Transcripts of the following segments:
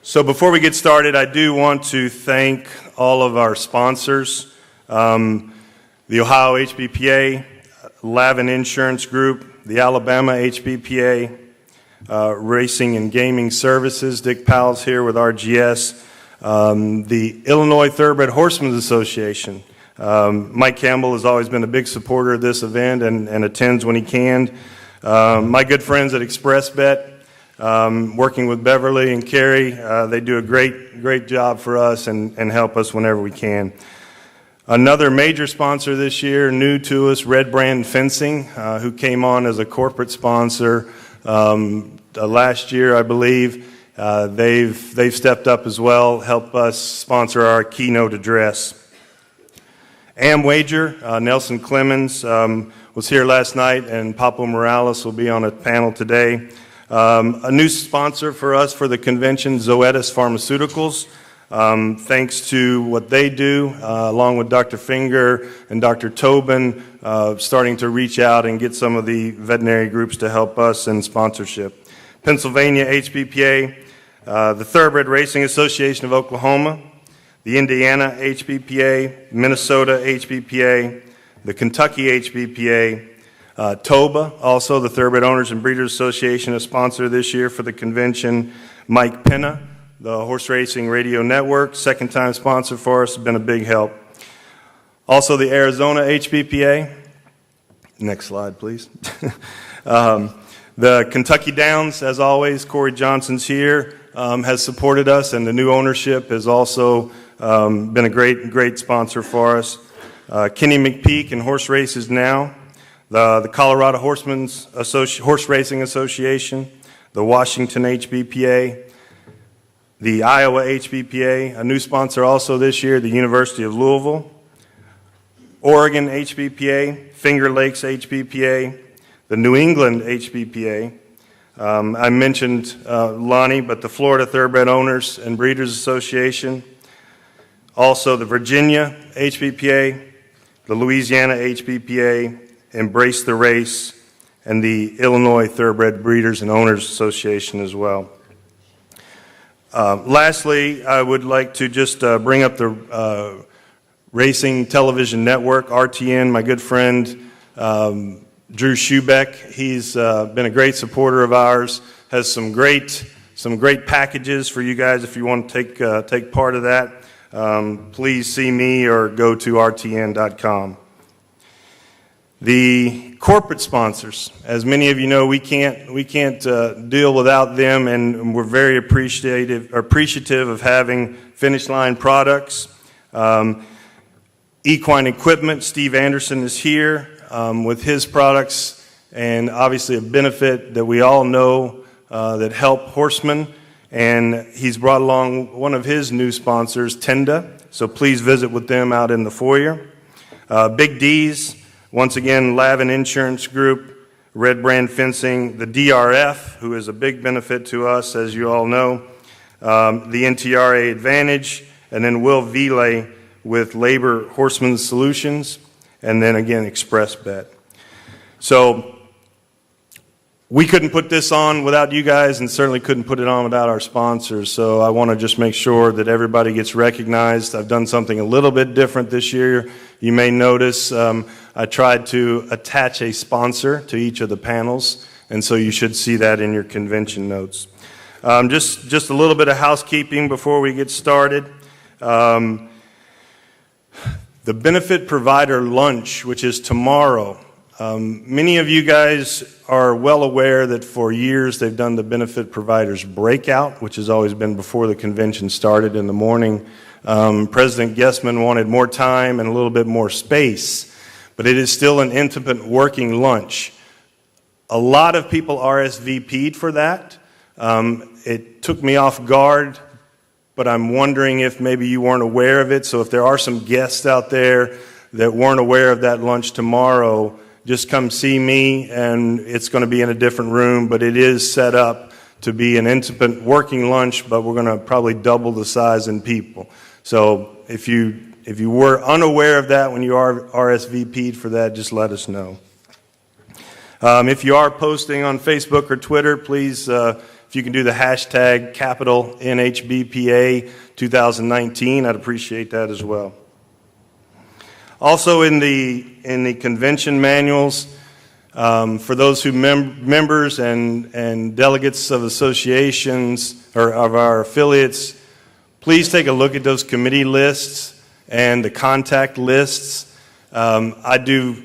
So before we get started, I do want to thank all of our sponsors, the Ohio HBPA, Lavin Insurance Group, the Alabama HBPA, Racing and Gaming Services, Dick Powell's here with RGS, the Illinois Thoroughbred Horsemen's Association. Mike Campbell has always been a big supporter of this event and attends when he can. My good friends at ExpressBet, working with Beverly and Carrie, they do a great job for us and help us whenever we can. Another major sponsor this year, new to us, Red Brand Fencing, who came on as a corporate sponsor last year, I believe. They've stepped up as well, help us sponsor our keynote address. Amwager, Nelson Clemens was here last night, and Papo Morales will be on a panel today. A new sponsor for us for the convention, Zoetis Pharmaceuticals. Thanks to what they do, along with Dr. Finger and Dr. Tobin, starting to reach out and get some of the veterinary groups to help us in sponsorship. Pennsylvania HBPA, the Thoroughbred Racing Association of Oklahoma, the Indiana HBPA, Minnesota HBPA, the Kentucky HBPA, TOBA, also the Thoroughbred Owners and Breeders Association, a sponsor this year for the convention. Mike Penna, the Horse Racing Radio Network, second-time sponsor for us, has been a big help. Also the Arizona HBPA. Next slide, please. The Kentucky Downs, as always, Corey Johnson's here, has supported us, and the new ownership has also been a great sponsor for us. Kenny McPeak and Horse Races Now, the Colorado Horse Racing Association, the Washington HBPA, the Iowa HBPA, a new sponsor also this year, the University of Louisville, Oregon HBPA, Finger Lakes HBPA, the New England HBPA. I mentioned Lonnie, but the Florida Thoroughbred Owners and Breeders Association, also the Virginia HBPA, the Louisiana HBPA, Embrace the Race, and the Illinois Thoroughbred Breeders and Owners Association as well. Lastly, I would like to just bring up the Racing Television Network, RTN, my good friend Drew Schubeck. He's been a great supporter of ours, has some great packages for you guys if you want to take part of that. Please see me or go to rtn.com. The corporate sponsors, as many of you know, we can't deal without them, and we're very appreciative of having Finish Line Products. Equine Equipment, Steve Anderson is here with his products, and obviously a benefit that we all know that help horsemen, and he's brought along one of his new sponsors, Tenda, so please visit with them out in the foyer. Big D's, once again, Lavin Insurance Group, Red Brand Fencing, the DRF, who is a big benefit to us, as you all know, the NTRA Advantage, and then Will Ville with Labor Horseman Solutions, and then again, ExpressBet. So we couldn't put this on without you guys, and certainly couldn't put it on without our sponsors. So I want to just make sure that everybody gets recognized. I've done something a little bit different this year. You may notice I tried to attach a sponsor to each of the panels, and so you should see that in your convention notes. Just a little bit of housekeeping before we get started. The Benefit Provider Lunch, which is tomorrow. Many of you guys are well aware that for years they've done the Benefit Providers Breakout, which has always been before the convention started in the morning. President Gessman wanted more time and a little bit more space, but it is still an intimate working lunch. A lot of people RSVP'd for that. It took me off guard, but I'm wondering if maybe you weren't aware of it. So if there are some guests out there that weren't aware of that lunch tomorrow, just come see me, and it's going to be in a different room, but it is set up to be an intimate working lunch, but we're going to probably double the size in people. So if you were unaware of that when you RSVP'd for that, just let us know. If you are posting on Facebook or Twitter, please if you can do the hashtag capital NHBPA 2019, I'd appreciate that as well. Also in the convention manuals, for those who members and delegates of associations or of our affiliates, please take a look at those committee lists and the contact lists. I do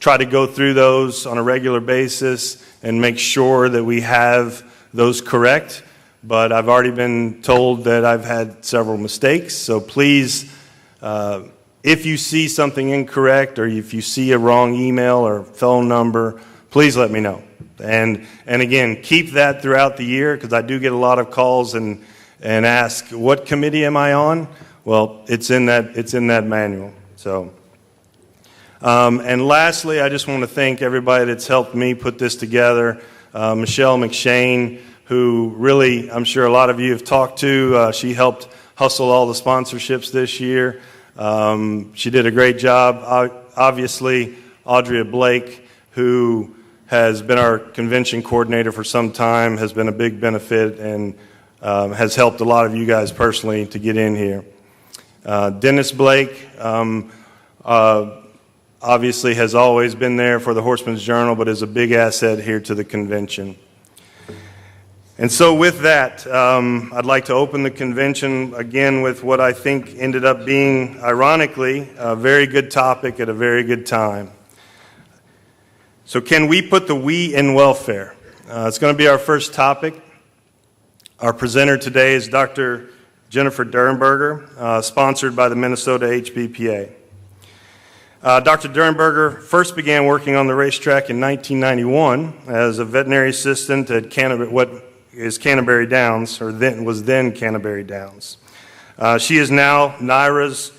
try to go through those on a regular basis and make sure that we have those correct, but I've already been told that I've had several mistakes, so please, if you see something incorrect or if you see a wrong email or phone number, please let me know. And again, keep that throughout the year, because I do get a lot of calls and ask, what committee am I on? Well, it's in that manual. So, and lastly, I just want to thank everybody that's helped me put this together. Michelle McShane, who really, I'm sure a lot of you have talked to. She helped hustle all the sponsorships this year. She did a great job. Obviously, Audria Blake, who has been our convention coordinator for some time, has been a big benefit and has helped a lot of you guys personally to get in here. Dennis Blake obviously has always been there for the Horseman's Journal, but is a big asset here to the convention. And so with that, I'd like to open the convention again with what I think ended up being, ironically, a very good topic at a very good time. So can we put the we in welfare? It's going to be our first topic. Our presenter today is Dr. Jennifer Durenberger, sponsored by the Minnesota HBPA. Dr. Durenberger first began working on the racetrack in 1991 as a veterinary assistant at what is Canterbury Downs, or was then Canterbury Downs. She is now NYRA's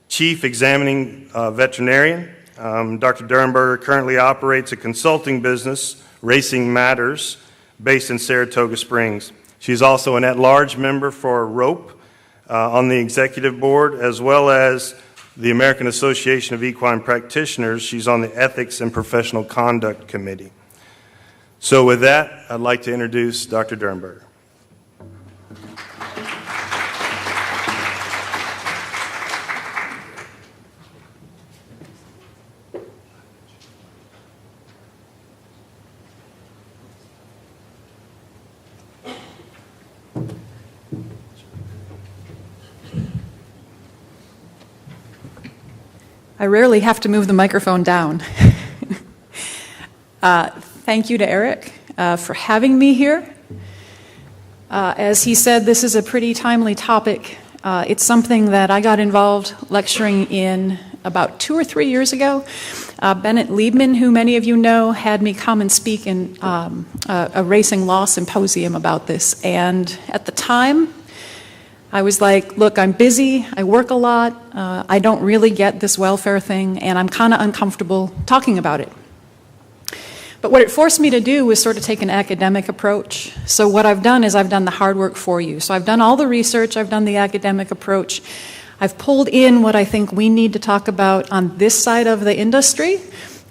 chief examining veterinarian. Dr. Durenberger currently operates a consulting business, Racing Matters, based in Saratoga Springs. She's also an at-large member for ROPE on the executive board, as well as the American Association of Equine Practitioners. She's on the Ethics and Professional Conduct Committee. So with that, I'd like to introduce Dr. Durenberger. I rarely have to move the microphone down. Thank you to Eric for having me here. As he said, this is a pretty timely topic. It's something that I got involved lecturing in about 2 or 3 years ago. Bennett Liebman, who many of you know, had me come and speak in a racing law symposium about this. And at the time, I was like, look, I'm busy, I work a lot, I don't really get this welfare thing, and I'm kind of uncomfortable talking about it. But what it forced me to do was sort of take an academic approach. So what I've done is I've done the hard work for you. So I've done all the research, I've done the academic approach, I've pulled in what I think we need to talk about on this side of the industry,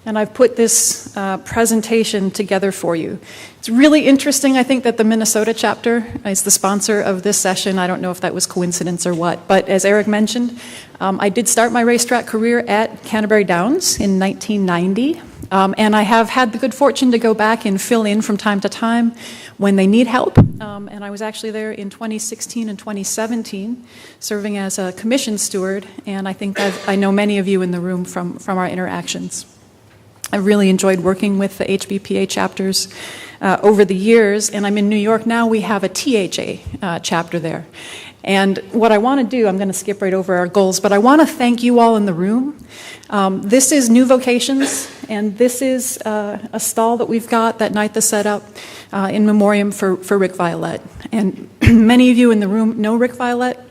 and I've put this presentation together for you. It's really interesting, I think, that the Minnesota chapter is the sponsor of this session. I don't know if that was coincidence or what, but as Eric mentioned, I did start my racetrack career at Canterbury Downs in 1990, and I have had the good fortune to go back and fill in from time to time when they need help, and I was actually there in 2016 and 2017, serving as a commission steward, and I think I know many of you in the room from our interactions. I've really enjoyed working with the HBPA chapters over the years, and I'm in New York now. We have a THA chapter there. And what I want to do, I'm going to skip right over our goals, but I want to thank you all in the room. This is New Vocations, and this is a stall that we've got that Nitha set up in memoriam for Rick Violette. And many of you in the room know Rick Violette.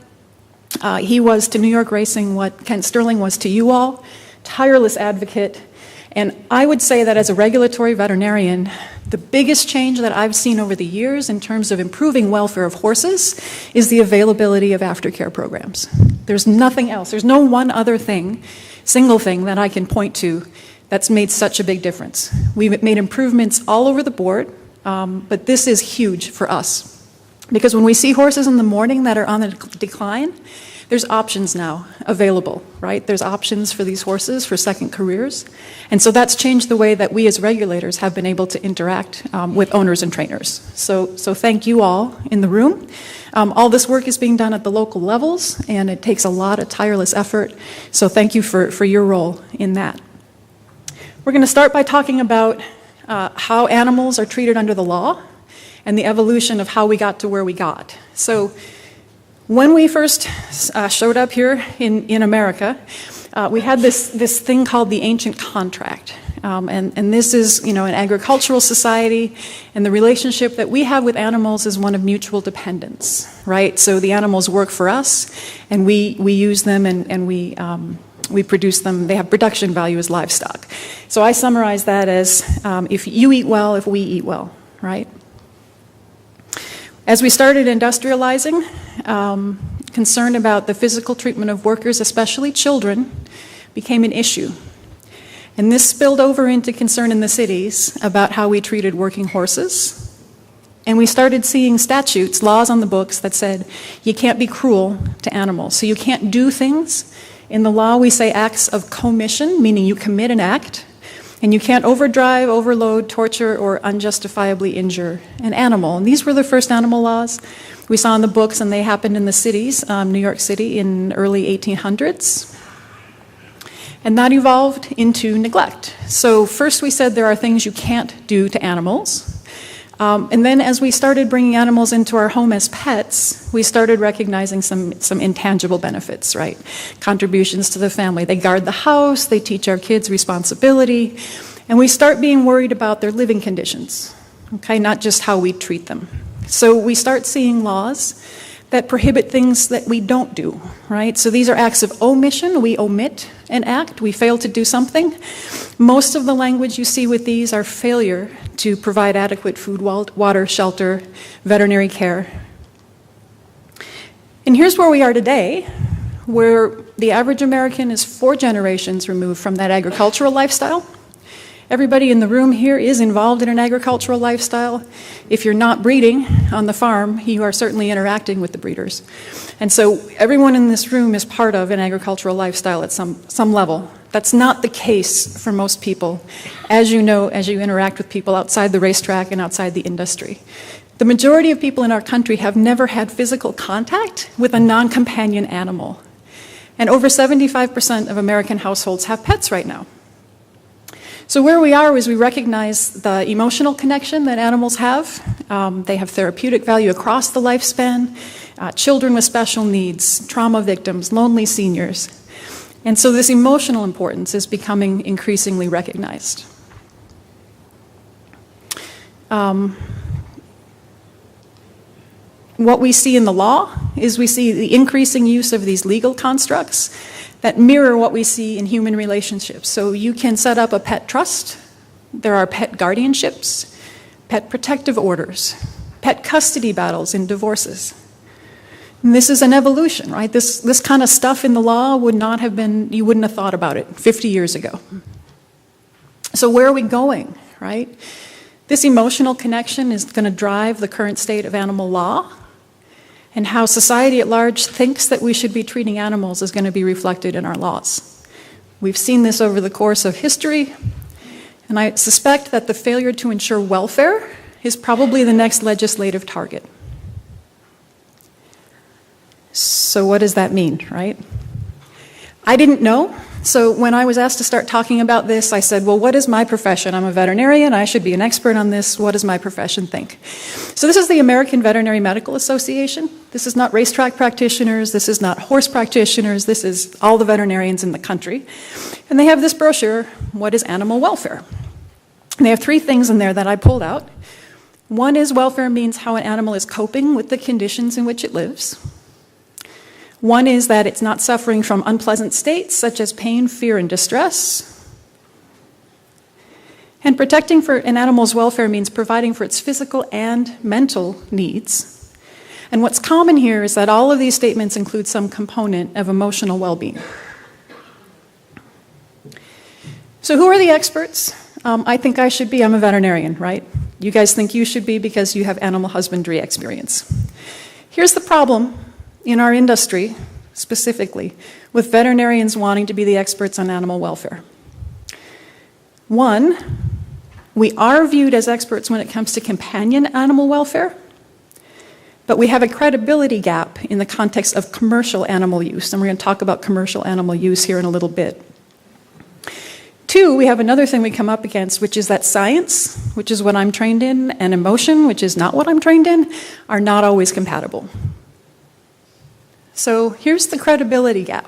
He was to New York racing what Kent Sterling was to you all, tireless advocate. And I would say that as a regulatory veterinarian, the biggest change that I've seen over the years in terms of improving welfare of horses is the availability of aftercare programs. There's nothing else. There's no one other thing, single thing that I can point to that's made such a big difference. We've made improvements all over the board. but this is huge for us. Because when we see horses in the morning that are on the decline, there's options now available, right? There's options for these horses for second careers. And so that's changed the way that we as regulators have been able to interact with owners and trainers. So thank you all in the room. All this work is being done at the local levels, and it takes a lot of tireless effort. So thank you for your role in that. We're going to start by talking about how animals are treated under the law and the evolution of how we got to where we got. So when we first showed up here in America, we had this thing called the ancient contract. And this is, an agricultural society, and the relationship that we have with animals is one of mutual dependence, right? So the animals work for us, and we use them, and we produce them. They have production value as livestock. So I summarize that as if you eat well, if we eat well, right? As we started industrializing, concern about the physical treatment of workers, especially children, became an issue. And this spilled over into concern in the cities about how we treated working horses. And we started seeing statutes, laws on the books that said you can't be cruel to animals. So you can't do things. In the law, we say acts of commission, meaning you commit an act. And you can't overdrive, overload, torture, or unjustifiably injure an animal. And these were the first animal laws we saw in the books, and they happened in the cities, New York City in early 1800s. And that evolved into neglect. So first we said there are things you can't do to animals. And then as we started bringing animals into our home as pets, we started recognizing some intangible benefits, right? Contributions to the family. They guard the house, they teach our kids responsibility, and we start being worried about their living conditions, okay? Not just how we treat them. So we start seeing laws that prohibit things that we don't do, right? So these are acts of omission. We omit an act. We fail to do something. Most of the language you see with these are failure to provide adequate food, water, shelter, veterinary care. And here's where we are today, where the average American is 4 generations removed from that agricultural lifestyle. Everybody in the room here is involved in an agricultural lifestyle. If you're not breeding on the farm, you are certainly interacting with the breeders. And so everyone in this room is part of an agricultural lifestyle at some level. That's not the case for most people, as you know, as you interact with people outside the racetrack and outside the industry. The majority of people in our country have never had physical contact with a non-companion animal. And over 75% of American households have pets right now. So where we are is we recognize the emotional connection that animals have. They have therapeutic value across the lifespan. Children with special needs, trauma victims, lonely seniors. And so this emotional importance is becoming increasingly recognized. What we see in the law is we see the increasing use of these legal constructs that mirror what we see in human relationships. So you can set up a pet trust. There are pet guardianships, pet protective orders, pet custody battles in divorces. And this is an evolution, right? This kind of stuff in the law would not have been, you wouldn't have thought about it 50 years ago. So where are we going, right? This emotional connection is going to drive the current state of animal law, and how society at large thinks that we should be treating animals is going to be reflected in our laws. We've seen this over the course of history, and I suspect that the failure to ensure welfare is probably the next legislative target. So what does that mean, right? I didn't know. So when I was asked to start talking about this, I said, well, what is my profession? I'm a veterinarian. I should be an expert on this. What does my profession think? So this is the American Veterinary Medical Association. This is not racetrack practitioners. This is not horse practitioners. This is all the veterinarians in the country. And they have this brochure, What is Animal Welfare? And they have 3 things in there that I pulled out. One is welfare means how an animal is coping with the conditions in which it lives. One is that it's not suffering from unpleasant states such as pain, fear, and distress. And protecting for an animal's welfare means providing for its physical and mental needs. And what's common here is that all of these statements include some component of emotional well-being. So who are the experts? I think I should be. I'm a veterinarian, right? You guys think you should be because you have animal husbandry experience. Here's the problem in our industry, specifically, with veterinarians wanting to be the experts on animal welfare. One, we are viewed as experts when it comes to companion animal welfare, but we have a credibility gap in the context of commercial animal use, and we're going to talk about commercial animal use here in a little bit. Two, we have another thing we come up against, which is that science, which is what I'm trained in, and emotion, which is not what I'm trained in, are not always compatible. So here's the credibility gap.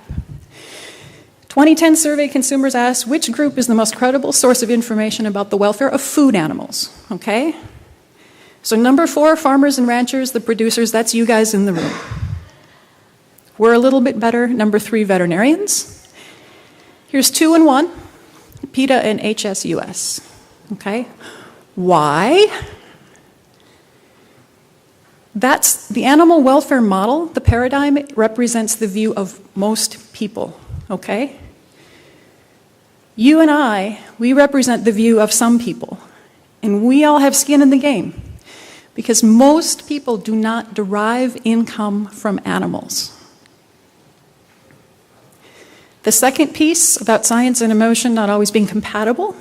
2010 survey consumers asked which group is the most credible source of information about the welfare of food animals, okay? So number 4, farmers and ranchers, the producers, that's you guys in the room. We're a little bit better. Number 3, veterinarians. Here's 2 and 1. PETA and HSUS, okay? Why? That's the animal welfare model, the paradigm, represents the view of most people, okay? You and I, we represent the view of some people, and we all have skin in the game because most people do not derive income from animals. The second piece about science and emotion not always being compatible,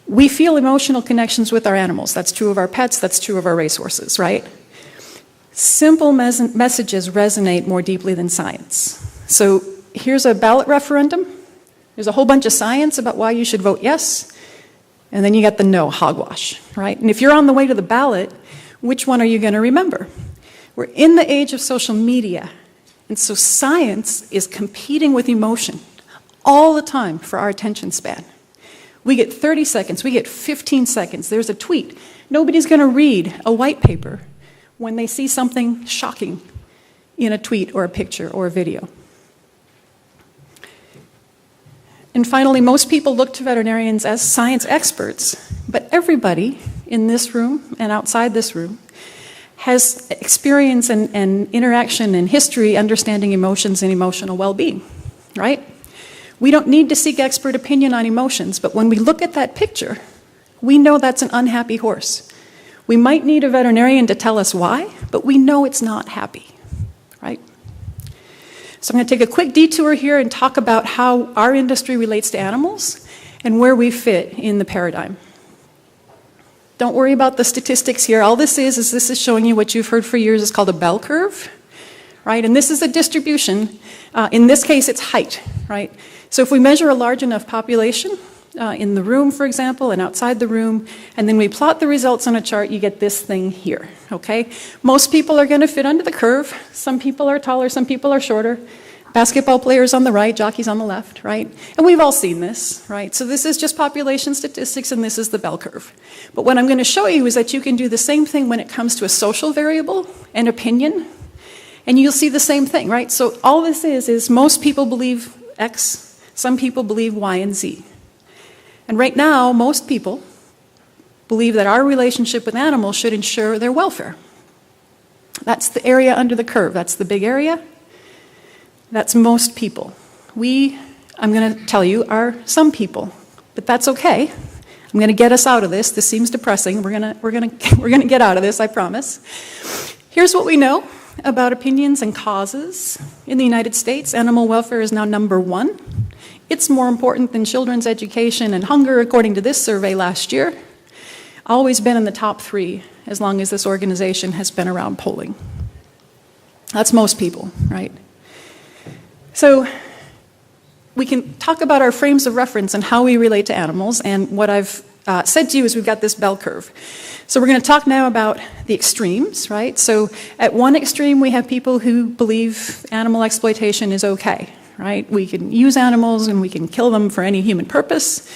we feel emotional connections with our animals. That's true of our pets, that's true of our racehorses, right? Simple messages resonate more deeply than science. So here's a ballot referendum. There's a whole bunch of science about why you should vote yes, and then you got the no, hogwash, right? And if you're on the way to the ballot, which one are you going to remember? We're in the age of social media. And so science is competing with emotion all the time for our attention span. We get 30 seconds, we get 15 seconds, there's a tweet. Nobody's going to read a white paper when they see something shocking in a tweet or a picture or a video. And finally, most people look to veterinarians as science experts, but everybody in this room and outside this room has experience and interaction and history understanding emotions and emotional well-being, right? We don't need to seek expert opinion on emotions, but when we look at that picture, we know that's an unhappy horse. We might need a veterinarian to tell us why, but we know it's not happy, right? So I'm going to take a quick detour here and talk about how our industry relates to animals and where we fit in the paradigm. Don't worry about the statistics here. All this is this is showing you what you've heard for years is called a bell curve, right? And this is a distribution. In this case, it's height, right? So if we measure a large enough population in the room, for example, and outside the room, and then we plot the results on a chart, you get this thing here, okay? Most people are going to fit under the curve. Some people are taller, some people are shorter. Basketball players on the right, jockeys on the left, right? And we've all seen this, right? So this is just population statistics, and this is the bell curve. But what I'm going to show you is that you can do the same thing when it comes to a social variable and opinion, and you'll see the same thing, right? So all this is most people believe X, some people believe Y and Z. And right now, most people believe that our relationship with animals should ensure their welfare. That's the area under the curve. That's the big area. That's most people. I'm going to tell you, are some people, but that's okay. I'm going to get us out of this. This seems depressing. We're going to get out of this, I promise. Here's what we know about opinions and causes. In the United States, animal welfare is now number 1. It's more important than children's education and hunger, according to this survey last year. Always been in the top 3 as long as this organization has been around polling. That's most people, right? So we can talk about our frames of reference and how we relate to animals, and what I've said to you is we've got this bell curve. So we're going to talk now about the extremes, right? So at one extreme we have people who believe animal exploitation is okay, right? We can use animals and we can kill them for any human purpose.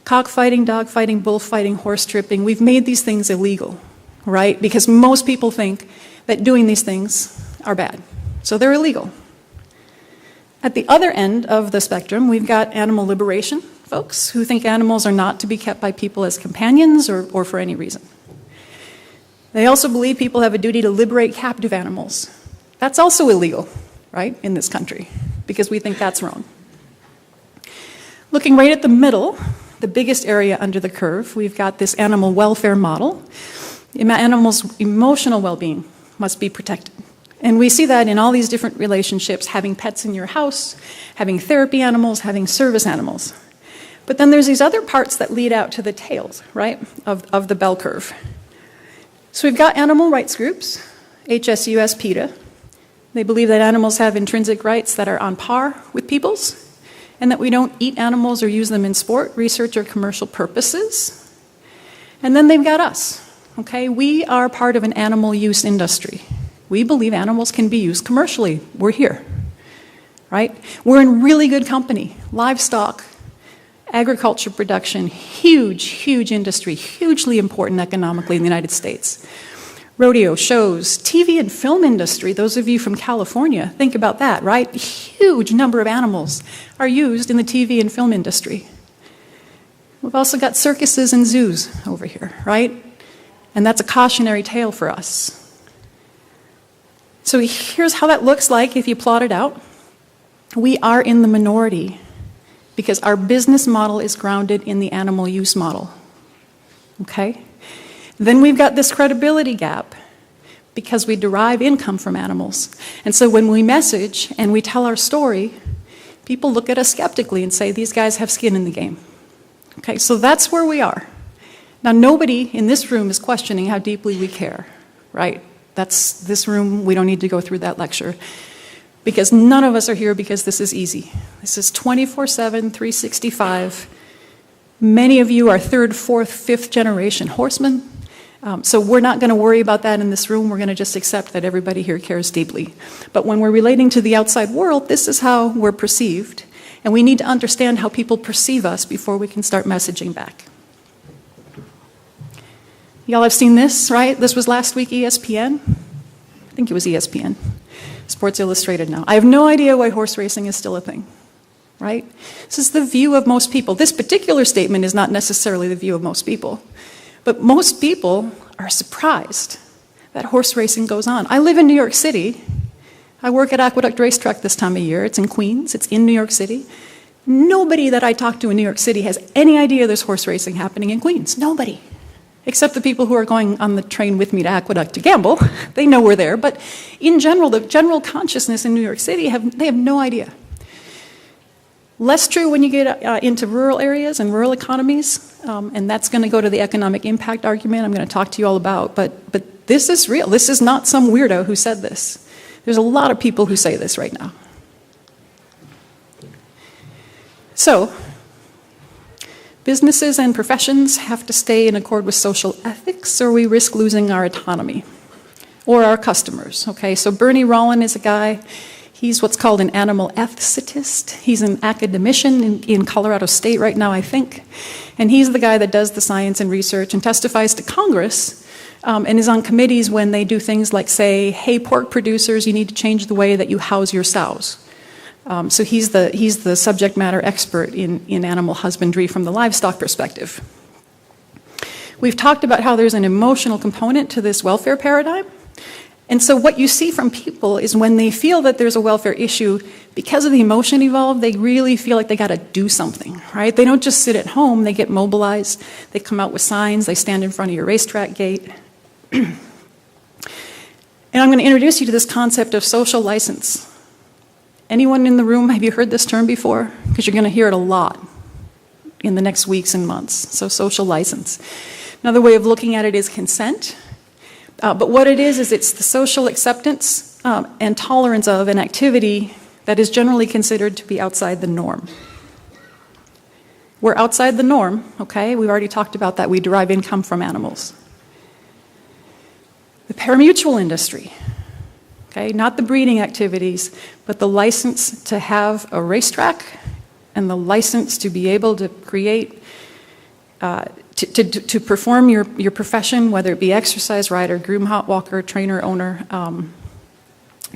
Cockfighting, dogfighting, bullfighting, horse tripping, we've made these things illegal, right? Because most people think that doing these things are bad. So they're illegal. At the other end of the spectrum, we've got animal liberation folks who think animals are not to be kept by people as companions or for any reason. They also believe people have a duty to liberate captive animals. That's also illegal, right, in this country, because we think that's wrong. Looking right at the middle, the biggest area under the curve, we've got this animal welfare model. Animals' emotional well-being must be protected. And we see that in all these different relationships, having pets in your house, having therapy animals, having service animals. But then there's these other parts that lead out to the tails, right, of the bell curve. So we've got animal rights groups, HSUS, PETA. They believe that animals have intrinsic rights that are on par with people's, and that we don't eat animals or use them in sport, research, or commercial purposes. And then they've got us, okay? We are part of an animal use industry. We believe animals can be used commercially. We're here, right? We're in really good company. Livestock, agriculture production, huge, huge industry, hugely important economically in the United States. Rodeo, shows, TV and film industry, those of you from California, think about that, right? Huge number of animals are used in the TV and film industry. We've also got circuses and zoos over here, right? And that's a cautionary tale for us. So here's how that looks like if you plot it out. We are in the minority because our business model is grounded in the animal use model, okay? Then we've got this credibility gap because we derive income from animals. And so when we message and we tell our story, people look at us skeptically and say, these guys have skin in the game. Okay, so that's where we are. Now, nobody in this room is questioning how deeply we care, right? That's this room, we don't need to go through that lecture. Because none of us are here because this is easy. This is 24/7, 365. Many of you are third, fourth, fifth generation horsemen. So we're not going to worry about that in this room. We're going to just accept that everybody here cares deeply. But when we're relating to the outside world, this is how we're perceived. And we need to understand how people perceive us before we can start messaging back. Y'all have seen this, right? This was last week, ESPN. I think it was ESPN. Sports Illustrated now. I have no idea why horse racing is still a thing, right? This is the view of most people. This particular statement is not necessarily the view of most people, but most people are surprised that horse racing goes on. I live in New York City. I work at Aqueduct Racetrack this time of year. It's in Queens. It's in New York City. Nobody that I talk to in New York City has any idea there's horse racing happening in Queens. Nobody. Except the people who are going on the train with me to Aqueduct to gamble. They know we're there. But in general, the general consciousness in New York City, they have no idea. Less true when you get into rural areas and rural economies, and that's going to go to the economic impact argument I'm going to talk to you all about. But this is real. This is not some weirdo who said this. There's a lot of people who say this right now. So, businesses and professions have to stay in accord with social ethics, or we risk losing our autonomy or our customers. Okay, so Bernie Rollin is a guy. He's what's called an animal ethicist. He's an academician in Colorado State right now, I think. And he's the guy that does the science and research and testifies to Congress and is on committees when they do things like say, hey, pork producers, you need to change the way that you house your sows. So he's the subject matter expert in animal husbandry from the livestock perspective. We've talked about how there's an emotional component to this welfare paradigm. And so what you see from people is when they feel that there's a welfare issue, because of the emotion involved, they really feel like they got to do something, right? They don't just sit at home, they get mobilized, they come out with signs, they stand in front of your racetrack gate. And I'm going to introduce you to this concept of social license. Anyone in the room, have you heard this term before? Because you're going to hear it a lot in the next weeks and months. So social license. Another way of looking at it is consent. But what it is it's the social acceptance and tolerance of an activity that is generally considered to be outside the norm. We're outside the norm, okay? We've already talked about that. We derive income from animals. The parimutuel industry. Okay, not the breeding activities, but the license to have a racetrack and the license to be able to create, to perform your profession, whether it be exercise rider, groom, hot walker, trainer, owner,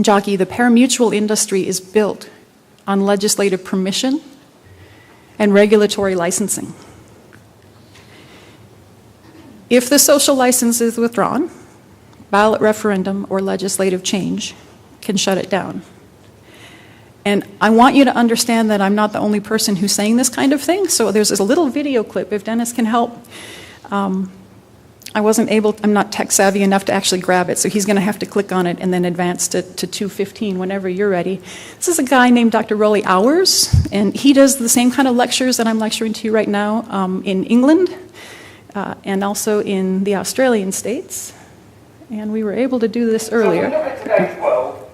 jockey. The parimutuel industry is built on legislative permission and regulatory licensing. If the social license is withdrawn, ballot referendum or legislative change can shut it down. And I want you to understand that I'm not the only person who's saying this kind of thing. So there's this little video clip, if Dennis can help. I'm not tech savvy enough to actually grab it, so he's going to have to click on it and then advance to 2:15 whenever you're ready. This is a guy named Dr. Rolly Hours, and he does the same kind of lectures that I'm lecturing to you right now in England and also in the Australian states. And we were able to do this earlier. So when we look at today's world,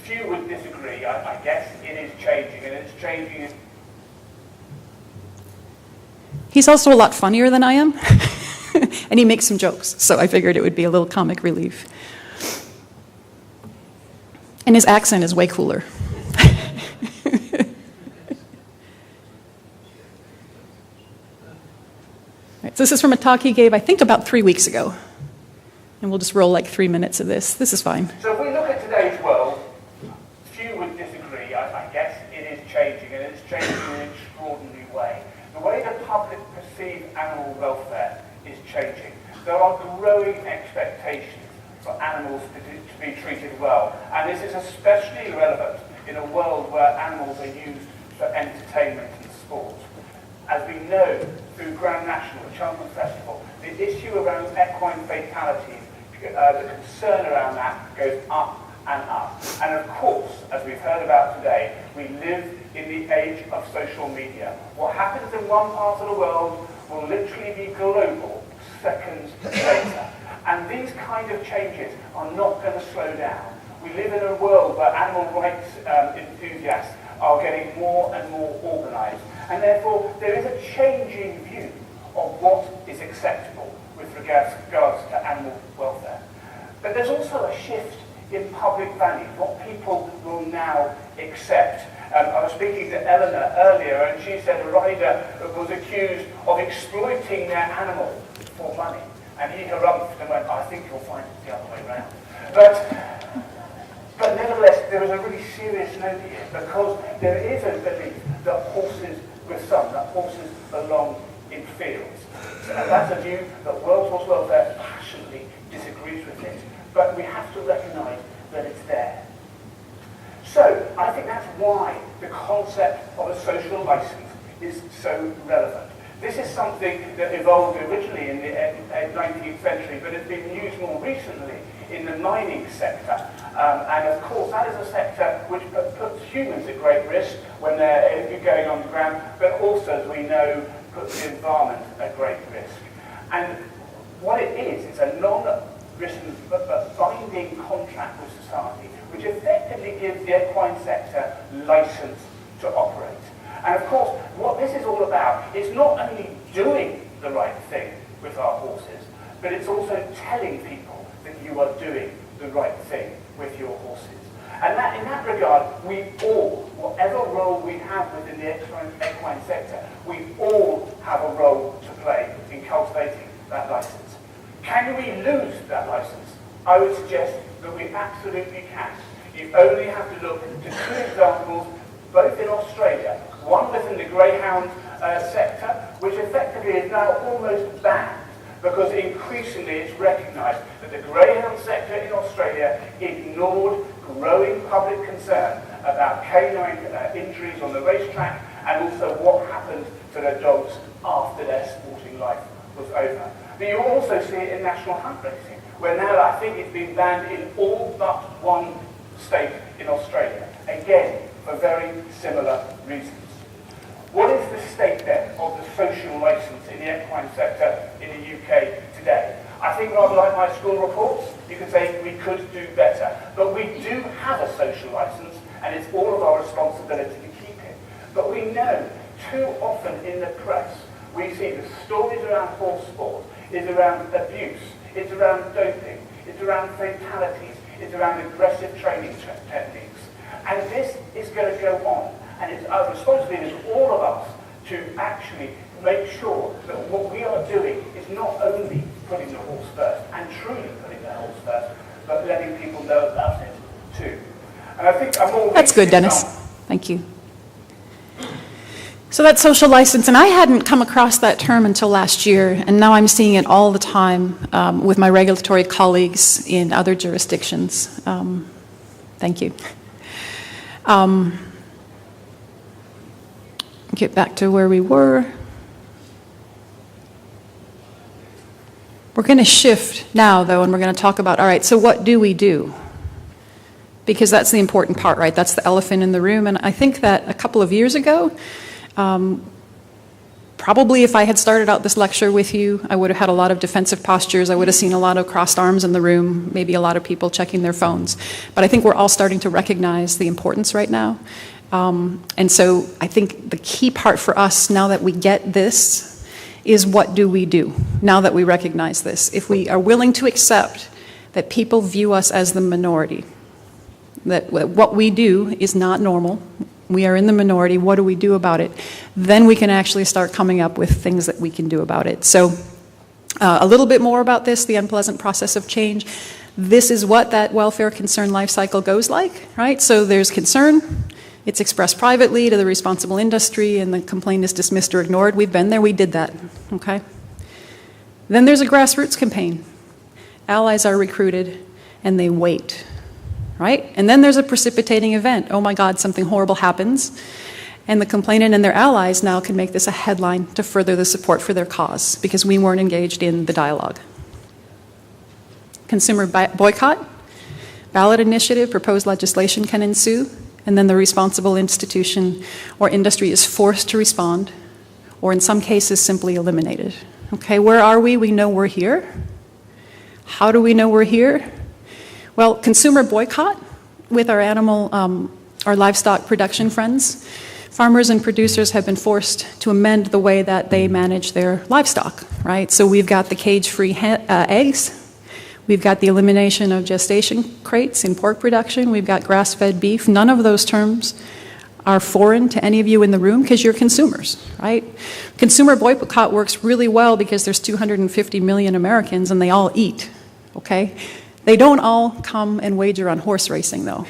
few would disagree. I guess it is changing, and it's changing. He's also a lot funnier than I am, and he makes some jokes, so I figured it would be a little comic relief. And his accent is way cooler. Right, so this is from a talk he gave, I think, about 3 weeks ago. And we'll just roll like 3 minutes of this. This is fine. So if we look at today's world, few would disagree. I guess it is changing, and it's changing in an extraordinary way. The way the public perceive animal welfare is changing. There are growing expectations for animals to be treated well, and this is especially relevant in a world where animals are used for entertainment and sport. As we know through Grand National, the Cheltenham Festival, the issue around equine fatalities, the concern around that goes up and up. And of course, as we've heard about today, we live in the age of social media. What happens in one part of the world will literally be global seconds later. And these kind of changes are not going to slow down. We live in a world where animal rights enthusiasts are getting more and more organised. And therefore, there is a changing view of what is acceptable with regards to animal welfare. But there's also a shift in public values, what people will now accept. I was speaking to Eleanor earlier, and she said a rider was accused of exploiting their animal for money. And he harumphed and went, I think you'll find it the other way around. But nevertheless, there is a really serious note here, because there is a belief that horses belong in fields. And that's a view that World Horse Welfare passionately disagrees with it. But we have to recognise that it's there. So, I think that's why the concept of a social licence is so relevant. This is something that evolved originally in the 19th century, but it's been used more recently in the mining sector. And of course, that is a sector which puts humans at great risk when they're going underground, but also, as we know, puts the environment at great risk. And what it is, it's a non-written but binding contract with society, which effectively gives the equine sector license to operate. And of course, what this is all about is not only doing the right thing with our horses, but it's also telling people that you are doing the right thing with your horses. And that, in that regard, we all, whatever role we have within the equine sector, we all have a role to play in cultivating that license. Can we lose that license? I would suggest that we absolutely can. You only have to look to two examples, both in Australia, one within the greyhound sector, which effectively is now almost banned, because increasingly it's recognised that the greyhound sector in Australia ignored growing public concern about canine injuries on the racetrack, and also what happened to their dogs after their sporting life was over. But you also see it in national hunt racing, where now I think it's been banned in all but one state in Australia, again for very similar reasons. What is the state then of the social licence in the equine sector in the UK today? I think rather like my school reports, you could say we could do better. But we do have a social licence, and it's all of our responsibility to keep it. But we know too often in the press, we see the stories around horse sport is around abuse, it's around doping, it's around fatalities, it's around aggressive training techniques. And this is going to go on. And it's our responsibility as all of us to actually make sure that what we are doing is not only putting the horse first, and truly putting the horse first, but letting people know about it too. And I think I'm all... That's good, Dennis. Thank you. So that's social license, and I hadn't come across that term until last year, and now I'm seeing it all the time with my regulatory colleagues in other jurisdictions. Thank you. get back to where we were. We're going to shift now, though, and we're going to talk about, all right, so what do we do? Because that's the important part, right? That's the elephant in the room. And I think that a couple of years ago, probably if I had started out this lecture with you, I would have had a lot of defensive postures. I would have seen a lot of crossed arms in the room, maybe a lot of people checking their phones. But I think we're all starting to recognize the importance right now. And so I think the key part for us now that we get this is what do we do now that we recognize this? If we are willing to accept that people view us as the minority, that what we do is not normal, we are in the minority, what do we do about it? Then we can actually start coming up with things that we can do about it. So a little bit more about this, the unpleasant process of change. This is what that welfare concern life cycle goes like, right? So there's concern. It's expressed privately to the responsible industry, and the complaint is dismissed or ignored. We've been there, we did that, okay? Then there's a grassroots campaign. Allies are recruited, and they wait, right? And then there's a precipitating event. Oh my God, something horrible happens, and the complainant and their allies now can make this a headline to further the support for their cause, because we weren't engaged in the dialogue. Consumer boycott, ballot initiative, proposed legislation can ensue, and then the responsible institution or industry is forced to respond, or in some cases simply eliminated. Okay, where are we? We know we're here. How do we know we're here? Well, consumer boycott with our livestock production friends. Farmers and producers have been forced to amend the way that they manage their livestock, right? So we've got the cage-free eggs. We've got the elimination of gestation crates in pork production. We've got grass-fed beef. None of those terms are foreign to any of you in the room because you're consumers, right? Consumer boycott works really well because there's 250 million Americans and they all eat, okay? They don't all come and wager on horse racing, though.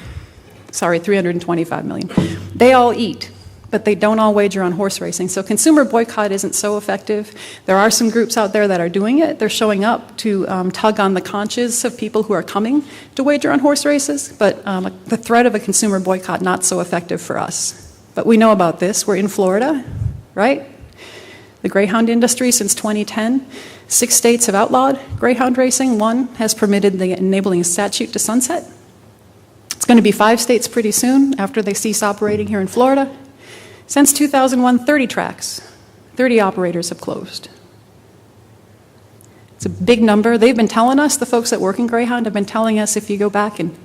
Sorry, 325 million. They all eat, but they don't all wager on horse racing. So consumer boycott isn't so effective. There are some groups out there that are doing it. They're showing up to tug on the conscience of people who are coming to wager on horse races, but the threat of a consumer boycott, not so effective for us. But we know about this. We're in Florida, right? The greyhound industry since 2010. 6 states have outlawed greyhound racing. 1 has permitted the enabling statute to sunset. It's going to be 5 states pretty soon after they cease operating here in Florida. Since 2001, 30 tracks, 30 operators have closed. It's a big number. They've been telling us, the folks that work in Greyhound have been telling us, if you go back and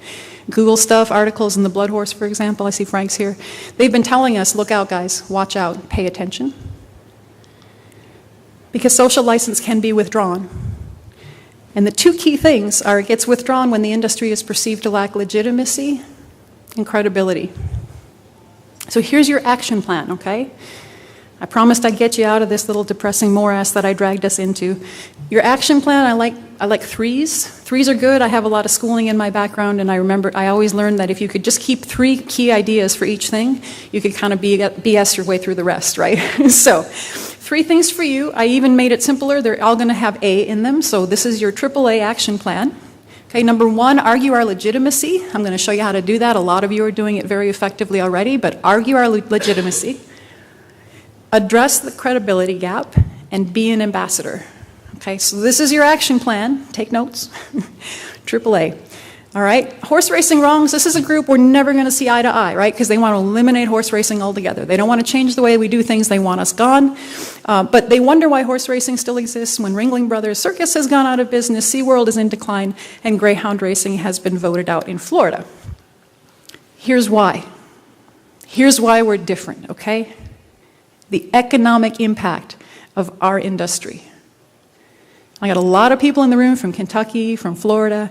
Google stuff, articles in the Blood Horse, for example, I see Frank's here, they've been telling us, look out guys, watch out, pay attention. Because social license can be withdrawn. And the 2 key things are it gets withdrawn when the industry is perceived to lack legitimacy and credibility. So here's your action plan, okay? I promised I'd get you out of this little depressing morass that I dragged us into. Your action plan, I like 3s. 3s are good. I have a lot of schooling in my background, and I always learned that if you could just keep 3 key ideas for each thing, you could kind of BS your way through the rest, right? So 3 things for you. I even made it simpler. They're all going to have A in them, so this is your AAA action plan. Okay, number 1, argue our legitimacy. I'm going to show you how to do that. A lot of you are doing it very effectively already, but argue our legitimacy. Address the credibility gap and be an ambassador. Okay, so this is your action plan. Take notes. AAA. All right, horse racing wrongs. This is a group we're never going to see eye to eye, right? Because they want to eliminate horse racing altogether. They don't want to change the way we do things. They want us gone. But they wonder why horse racing still exists when Ringling Brothers Circus has gone out of business, SeaWorld is in decline, and greyhound racing has been voted out in Florida. Here's why. Here's why we're different, okay? The economic impact of our industry. I got a lot of people in the room from Kentucky, from Florida.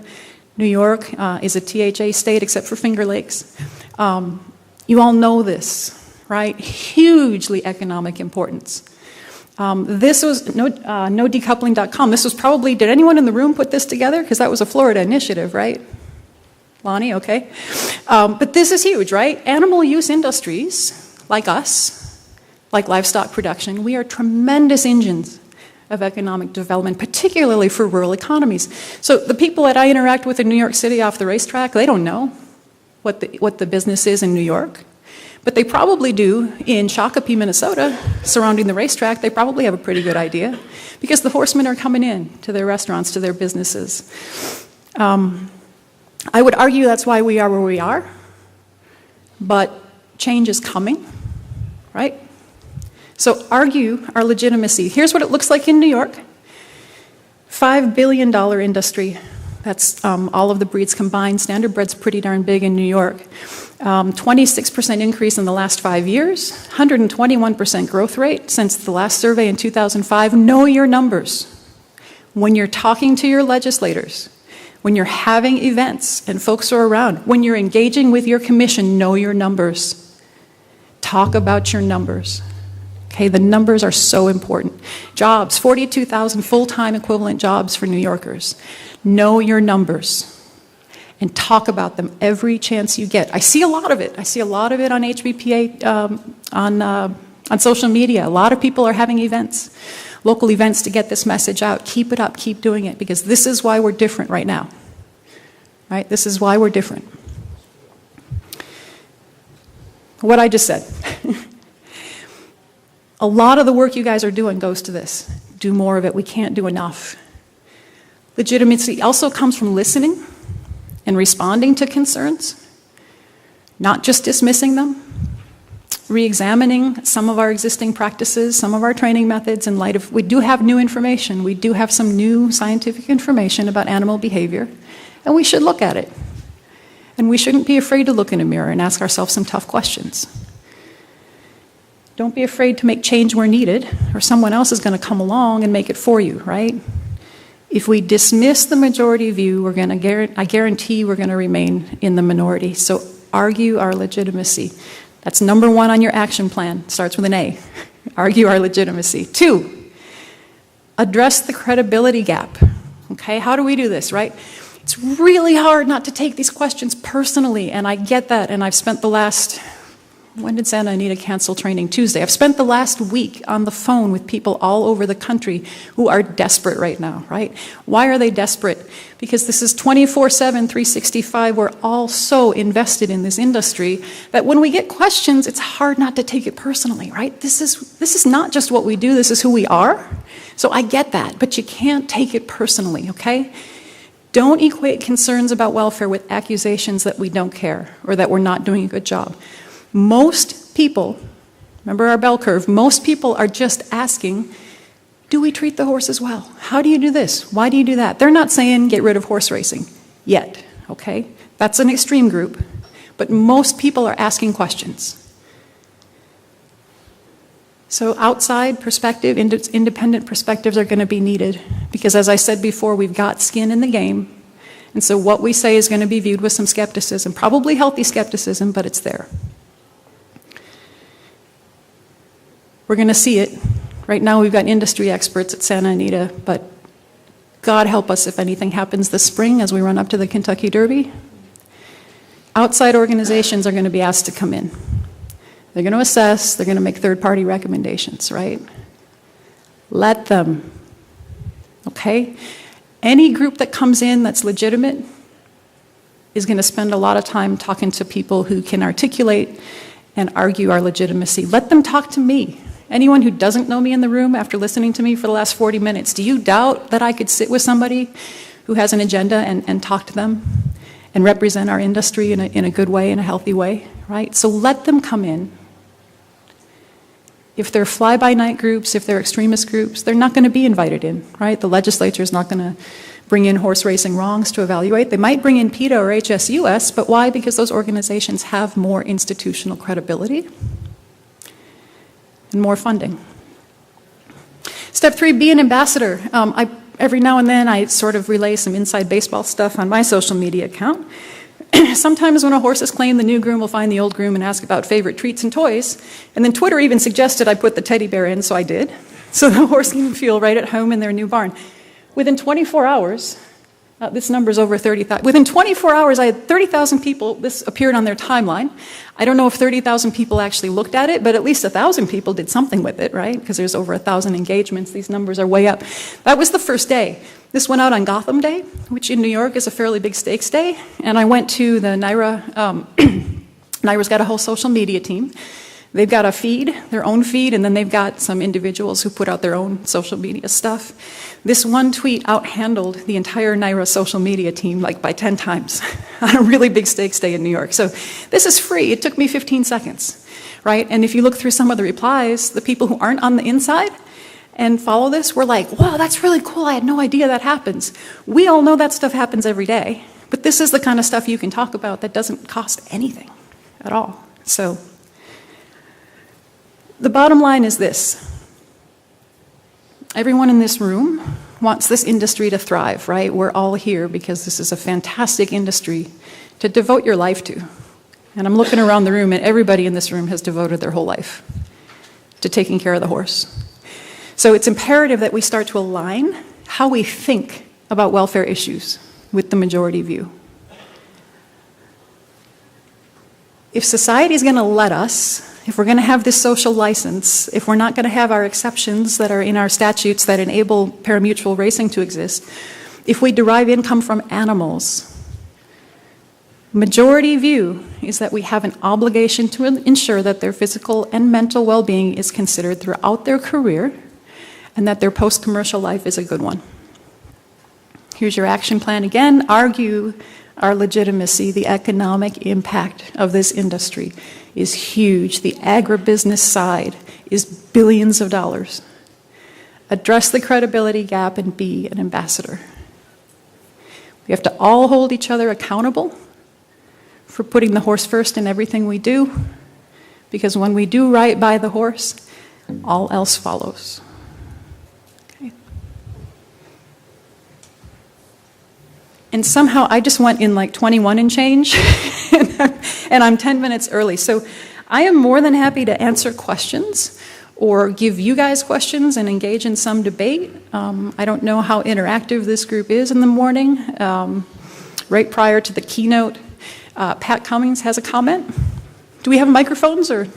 New York is a THA state except for Finger Lakes. You all know this, right? Hugely economic importance. This was nodecoupling.com. This was probably, did anyone in the room put this together? Because that was a Florida initiative, right? Lonnie, okay. But this is huge, right? Animal use industries, like us, like livestock production, we are tremendous engines of economic development, particularly for rural economies. So the people that I interact with in New York City off the racetrack, they don't know what the business is in New York. But they probably do in Shakopee, Minnesota, surrounding the racetrack. They probably have a pretty good idea because the horsemen are coming in to their restaurants, to their businesses. I would argue that's why we are where we are, but change is coming, right? So argue our legitimacy. Here's what it looks like in New York. $5 billion industry. That's all of the breeds combined. Standard bred's pretty darn big in New York. 26% increase in the last 5 years, 121% growth rate since the last survey in 2005. Know your numbers. When you're talking to your legislators, when you're having events and folks are around, when you're engaging with your commission, know your numbers. Talk about your numbers. Okay, the numbers are so important. Jobs, 42,000 full-time equivalent jobs for New Yorkers. Know your numbers and talk about them every chance you get. I see a lot of it. I see a lot of it on HBPA, on social media. A lot of people are having events, local events to get this message out. Keep it up, keep doing it, because this is why we're different right now. Right? This is why we're different. What I just said. A lot of the work you guys are doing goes to this. Do more of it. We can't do enough. Legitimacy also comes from listening and responding to concerns, not just dismissing them, re-examining some of our existing practices, some of our training methods in light of, we do have new information, we do have some new scientific information about animal behavior, and we should look at it. And we shouldn't be afraid to look in a mirror and ask ourselves some tough questions. Don't be afraid to make change where needed, or someone else is going to come along and make it for you, right? If we dismiss the majority view, I guarantee we're going to remain in the minority. So argue our legitimacy. That's number one on your action plan. Starts with an A. Argue our legitimacy. 2, address the credibility gap. Okay, how do we do this, right? It's really hard not to take these questions personally, and I get that, and I've spent the last... When did Santa Anita cancel training? Tuesday. I've spent the last week on the phone with people all over the country who are desperate right now, right? Why are they desperate? Because this is 24/7, 365. We're all so invested in this industry that when we get questions, it's hard not to take it personally, right? This is not just what we do, this is who we are. So I get that, but you can't take it personally, okay? Don't equate concerns about welfare with accusations that we don't care or that we're not doing a good job. Most people, remember our bell curve, most people are just asking, do we treat the horses well? How do you do this? Why do you do that? They're not saying get rid of horse racing yet, okay? That's an extreme group. But most people are asking questions. So outside perspective, independent perspectives are going to be needed because, as I said before, we've got skin in the game. And so what we say is going to be viewed with some skepticism, probably healthy skepticism, but it's there. We're going to see it. Right now we've got industry experts at Santa Anita, but God help us if anything happens this spring as we run up to the Kentucky Derby. Outside organizations are going to be asked to come in. They're going to assess, they're going to make third-party recommendations, right? Let them, okay? Any group that comes in that's legitimate is going to spend a lot of time talking to people who can articulate and argue our legitimacy. Let them talk to me. Anyone who doesn't know me in the room after listening to me for the last 40 minutes, do you doubt that I could sit with somebody who has an agenda and talk to them and represent our industry in a good way, in a healthy way, right? So let them come in. If they're fly-by-night groups, if they're extremist groups, they're not going to be invited in, right? The legislature is not going to bring in horse racing wrongs to evaluate. They might bring in PETA or HSUS, but why? Because those organizations have more institutional credibility and more funding. Step 3, be an ambassador. Every now and then I sort of relay some inside baseball stuff on my social media account. Sometimes when a horse is claimed, the new groom will find the old groom and ask about favorite treats and toys. And then Twitter even suggested I put the teddy bear in, so I did. So the horse can feel right at home in their new barn. Within 24 hours, this number's over 30,000. Within 24 hours, I had 30,000 people. This appeared on their timeline. I don't know if 30,000 people actually looked at it, but at least 1,000 people did something with it, right? Because there's over 1,000 engagements. These numbers are way up. That was the first day. This went out on Gotham Day, which in New York is a fairly big stakes day. And I went to the NYRA NYRA's got a whole social media team. They've got a feed, their own feed, and then they've got some individuals who put out their own social media stuff. This one tweet outhandled the entire NYRA social media team like by 10 times on a really big stakes day in New York. So this is free. It took me 15 seconds, right? And if you look through some of the replies, the people who aren't on the inside and follow this were like, wow, that's really cool. I had no idea that happens. We all know that stuff happens every day. But this is the kind of stuff you can talk about that doesn't cost anything at all. So the bottom line is this. Everyone in this room wants this industry to thrive, right? We're all here because this is a fantastic industry to devote your life to. And I'm looking around the room, and everybody in this room has devoted their whole life to taking care of the horse. So it's imperative that we start to align how we think about welfare issues with the majority view. If society is going to let us, if we're going to have this social license, if we're not going to have our exceptions that are in our statutes that enable parimutuel racing to exist, if we derive income from animals, majority view is that we have an obligation to ensure that their physical and mental well-being is considered throughout their career and that their post-commercial life is a good one. Here's your action plan again. Argue our legitimacy. The economic impact of this industry is huge. The agribusiness side is billions of dollars. Address the credibility gap and be an ambassador. We have to all hold each other accountable for putting the horse first in everything we do, because when we do right by the horse, all else follows. Okay. And somehow I just went in like 21 and change, and I'm 10 minutes early. So I am more than happy to answer questions or give you guys questions and engage in some debate. I don't know how interactive this group is in the morning. Right prior to the keynote, Pat Cummings has a comment. Do we have microphones or?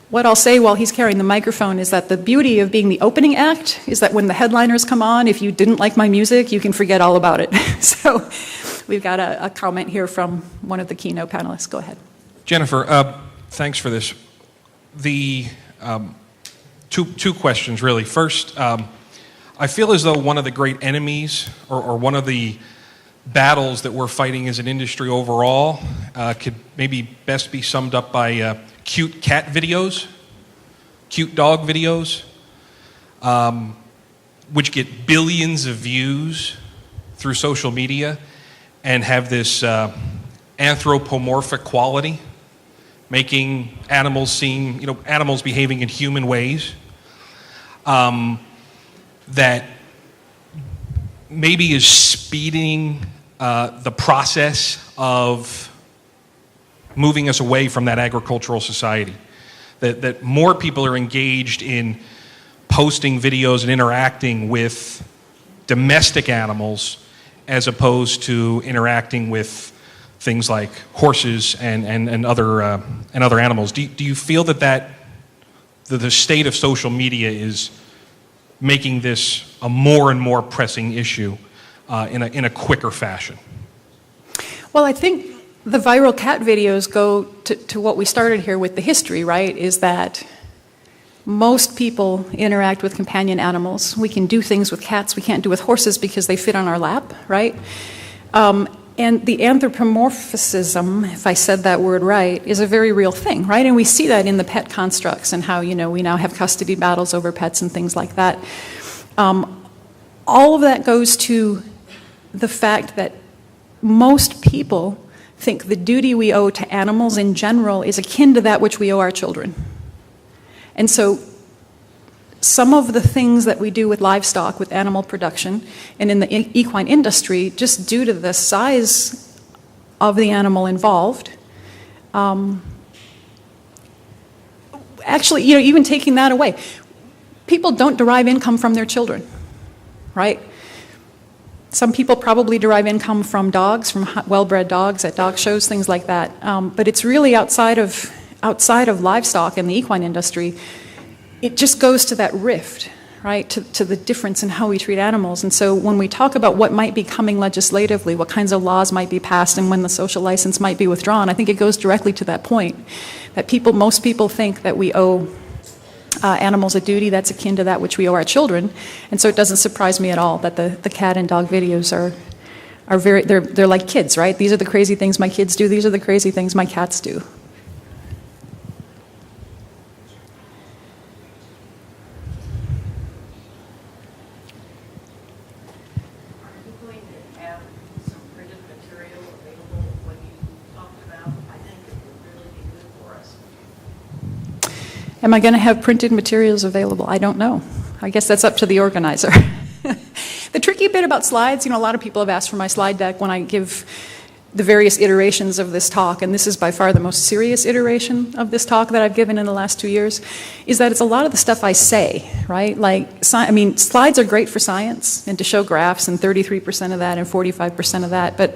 What I'll say while he's carrying the microphone is that the beauty of being the opening act is that when the headliners come on, if you didn't like my music, you can forget all about it. So we've got a comment here from one of the keynote panelists. Go ahead. Jennifer, thanks for this. The two questions, really. First, I feel as though one of the great enemies or one of the battles that we're fighting as an industry overall could maybe best be summed up by cute cat videos, cute dog videos, which get billions of views through social media and have this anthropomorphic quality, making animals seem, animals behaving in human ways, that maybe is speeding the process of moving us away from that agricultural society. That more people are engaged in posting videos and interacting with domestic animals as opposed to interacting with things like horses and other animals. Do you feel that the state of social media is making this a more and more pressing issue in a quicker fashion? Well, I think the viral cat videos go to what we started here with the history, right? Is that most people interact with companion animals. We can do things with cats we can't do with horses because they fit on our lap, right? And the anthropomorphism, if I said that word right, is a very real thing, right? And we see that in the pet constructs and how, we now have custody battles over pets and things like that. All of that goes to the fact that most people think the duty we owe to animals in general is akin to that which we owe our children. And so some of the things that we do with livestock, with animal production, and in the equine industry, just due to the size of the animal involved, actually, even taking that away, people don't derive income from their children, right? Some people probably derive income from dogs, from well-bred dogs at dog shows, things like that. But it's really outside of livestock and the equine industry. It just goes to that rift, right, to the difference in how we treat animals. And so when we talk about what might be coming legislatively, what kinds of laws might be passed, and when the social license might be withdrawn, I think it goes directly to that point, that most people think that we owe animals a duty that's akin to that which we owe our children. And so it doesn't surprise me at all that the cat and dog videos are they're like kids, right? These are the crazy things my kids do. These are the crazy things my cats do. Am I going to have printed materials available? I don't know. I guess that's up to the organizer. The tricky bit about slides, a lot of people have asked for my slide deck when I give the various iterations of this talk, and this is by far the most serious iteration of this talk that I've given in the last 2 years, is that it's a lot of the stuff I say, right? Slides are great for science and to show graphs and 33% of that and 45% of that, but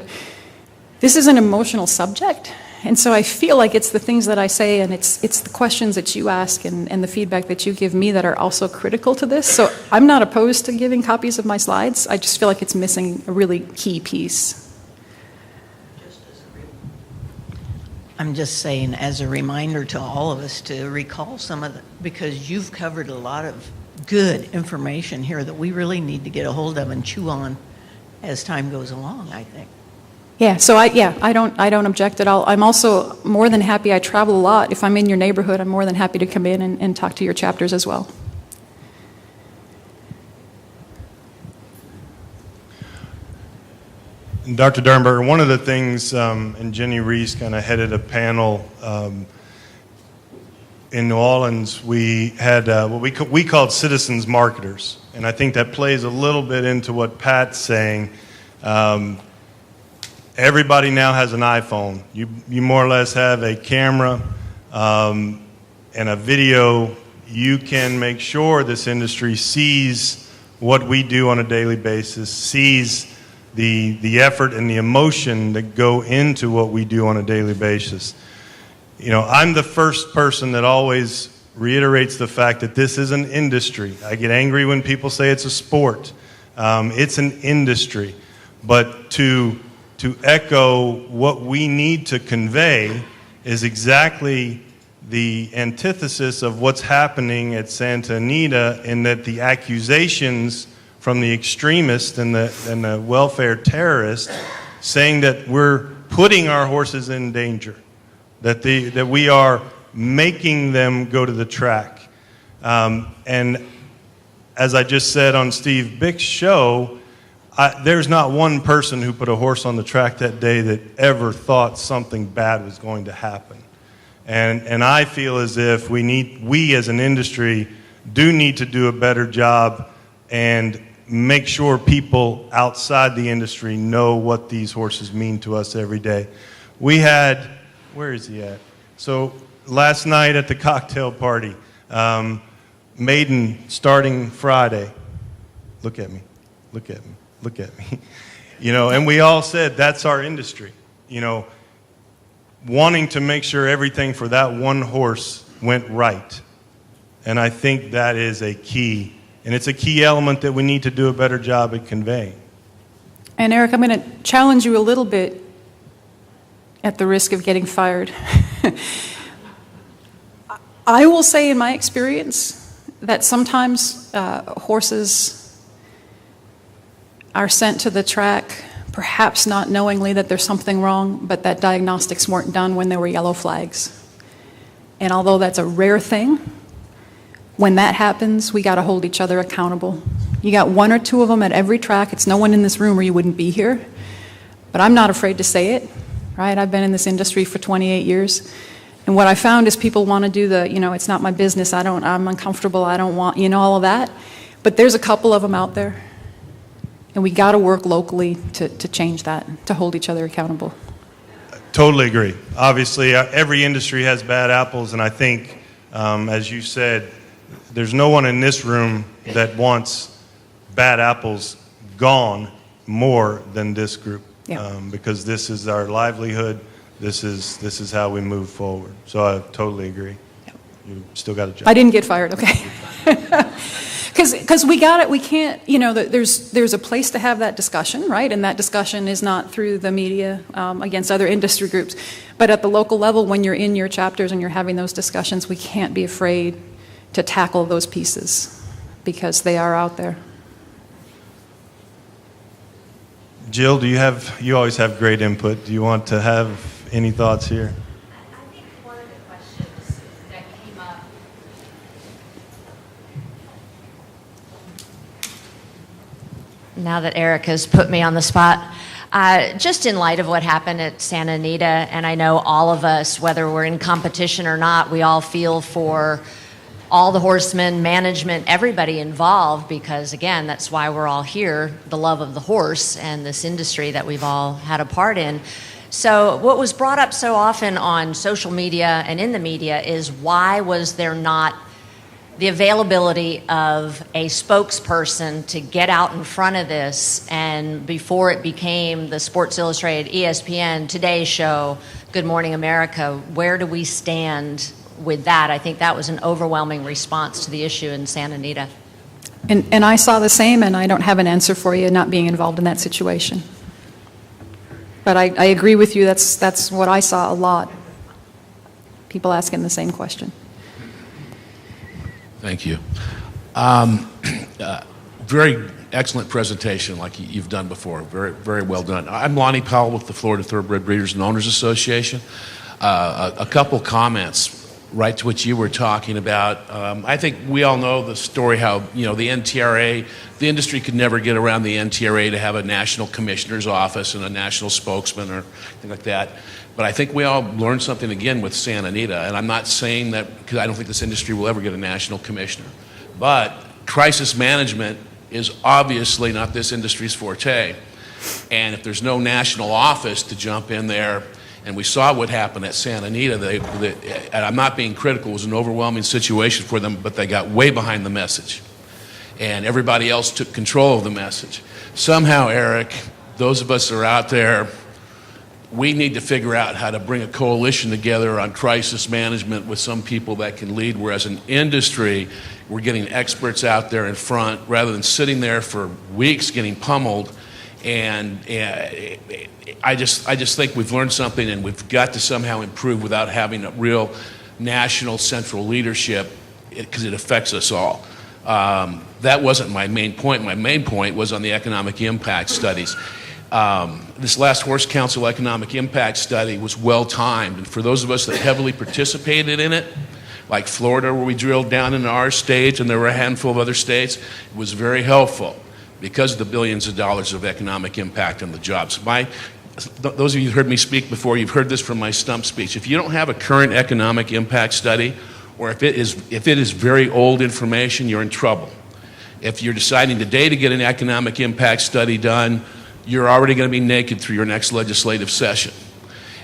this is an emotional subject. And so I feel like it's the things that I say and it's the questions that you ask and the feedback that you give me that are also critical to this. So I'm not opposed to giving copies of my slides. I just feel like it's missing a really key piece. I'm just saying as a reminder to all of us to recall some of the, because you've covered a lot of good information here that we really need to get a hold of and chew on as time goes along, I think. Yeah, so I don't object at all. I'm also more than happy. I travel a lot. If I'm in your neighborhood, I'm more than happy to come in and talk to your chapters as well. Dr. Durenberger, one of the things, and Jenny Reese kind of headed a panel in New Orleans, we had what we called citizens marketers. And I think that plays a little bit into what Pat's saying. Everybody now has an iPhone. You more or less have a camera and a video. You can make sure this industry sees what we do on a daily basis, sees the effort and the emotion that go into what we do on a daily basis. I'm the first person that always reiterates the fact that this is an industry. I get angry when people say it's a sport. It's an industry. But to echo what we need to convey is exactly the antithesis of what's happening at Santa Anita, in that the accusations from the extremists and the welfare terrorists saying that we're putting our horses in danger, that we are making them go to the track. And as I just said on Steve Bick's show, there's not one person who put a horse on the track that day that ever thought something bad was going to happen. And I feel as if we as an industry do need to do a better job and make sure people outside the industry know what these horses mean to us every day. We had, where is he at? So last night at the cocktail party, maiden starting Friday. Look at me, look at me. Look at me. And we all said that's our industry. Wanting to make sure everything for that one horse went right. And I think that is a key. And it's a key element that we need to do a better job at conveying. And Eric, I'm going to challenge you a little bit at the risk of getting fired. I will say in my experience that sometimes horses are sent to the track, perhaps not knowingly that there's something wrong, but that diagnostics weren't done when there were yellow flags. And although that's a rare thing, when that happens, we got to hold each other accountable. You got one or two of them at every track. It's no one in this room or you wouldn't be here. But I'm not afraid to say it, right? I've been in this industry for 28 years. And what I found is people want to do it's not my business. I'm uncomfortable. I don't want, all of that. But there's a couple of them out there. And we got to work locally to change that, to hold each other accountable. Totally agree. Obviously, every industry has bad apples, and I think, as you said, there's no one in this room that wants bad apples gone more than this group, because this is our livelihood. This is how we move forward. So I totally agree. You still got a job. I didn't get fired, okay. Because we got it, we can't, there's a place to have that discussion, right? And that discussion is not through the media against other industry groups. But at the local level, when you're in your chapters and you're having those discussions, we can't be afraid to tackle those pieces because they are out there. Jill, you always have great input. Do you want to have any thoughts here? I think one of the questions that came up now that Eric has put me on the spot, just in light of what happened at Santa Anita, and I know all of us, whether we're in competition or not, we all feel for all the horsemen, management, everybody involved, because again, that's why we're all here, the love of the horse and this industry that we've all had a part in. So what was brought up so often on social media and in the media is why was there not the availability of a spokesperson to get out in front of this, and before it became the Sports Illustrated, ESPN, Today Show, Good Morning America, where do we stand with that? I think that was an overwhelming response to the issue in Santa Anita. And I saw the same, and I don't have an answer for you not being involved in that situation. But I agree with you, that's what I saw a lot. People asking the same question. Thank you. Very excellent presentation like you've done before. Very, very well done. I'm Lonnie Powell with the Florida Thoroughbred Breeders and Owners Association. A couple comments right to what you were talking about. I think we all know the story how, the NTRA, the industry could never get around the NTRA to have a national commissioner's office and a national spokesman or thing like that. But I think we all learned something again with Santa Anita, and I'm not saying that because I don't think this industry will ever get a national commissioner. But crisis management is obviously not this industry's forte. And if there's no national office to jump in there, and we saw what happened at Santa Anita, and I'm not being critical, it was an overwhelming situation for them, but they got way behind the message. And everybody else took control of the message. Somehow, Eric, those of us that are out there, we need to figure out how to bring a coalition together on crisis management with some people that can lead, where as an industry, we're getting experts out there in front rather than sitting there for weeks getting pummeled. And I just think we've learned something, and we've got to somehow improve without having a real national central leadership, because it affects us all. That wasn't my main point. My main point was on the economic impact studies. This last Horse Council economic impact study was well timed, and for those of us that heavily participated in it, like Florida, where we drilled down into our state, and there were a handful of other states, it was very helpful because of the billions of dollars of economic impact on the jobs. Those of you who heard me speak before, you've heard this from my stump speech. If you don't have a current economic impact study, or if it is very old information, you're in trouble. If you're deciding today to get an economic impact study done, you're already going to be naked through your next legislative session.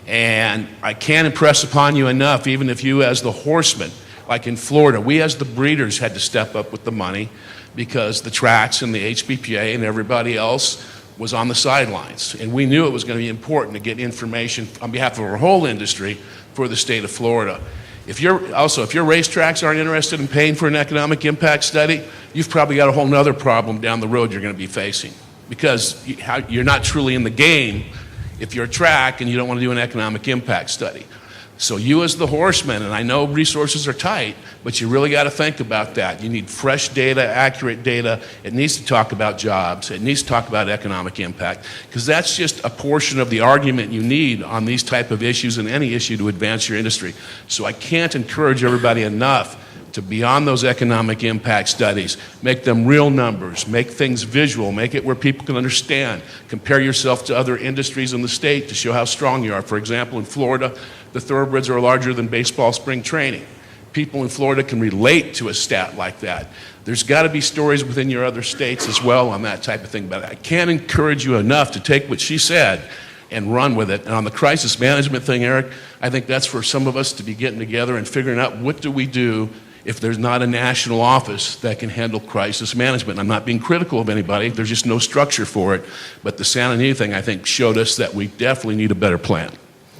And I can't impress upon you enough, even if you as the horsemen, like in Florida, we as the breeders had to step up with the money because the tracks and the HBPA and everybody else was on the sidelines. And we knew it was going to be important to get information on behalf of our whole industry for the state of Florida. If your racetracks aren't interested in paying for an economic impact study, you've probably got a whole other problem down the road you're going to be facing, because you're not truly in the game if you're a track and you don't want to do an economic impact study. So you as the horseman, and I know resources are tight, but you really got to think about that. You need fresh data, accurate data. It needs to talk about jobs. It needs to talk about economic impact, because that's just a portion of the argument you need on these type of issues and any issue to advance your industry. So I can't encourage everybody enough to be on those economic impact studies, make them real numbers, make things visual, make it where people can understand. Compare yourself to other industries in the state to show how strong you are. For example, in Florida, the thoroughbreds are larger than baseball spring training. People in Florida can relate to a stat like that. There's got to be stories within your other states as well on that type of thing, but I can't encourage you enough to take what she said and run with it. And on the crisis management thing, Eric, I think that's for some of us to be getting together and figuring out what do we do if there's not a national office that can handle crisis management. I'm not being critical of anybody, there's just no structure for it. But the Santa Anita thing, I think, showed us that we definitely need a better plan.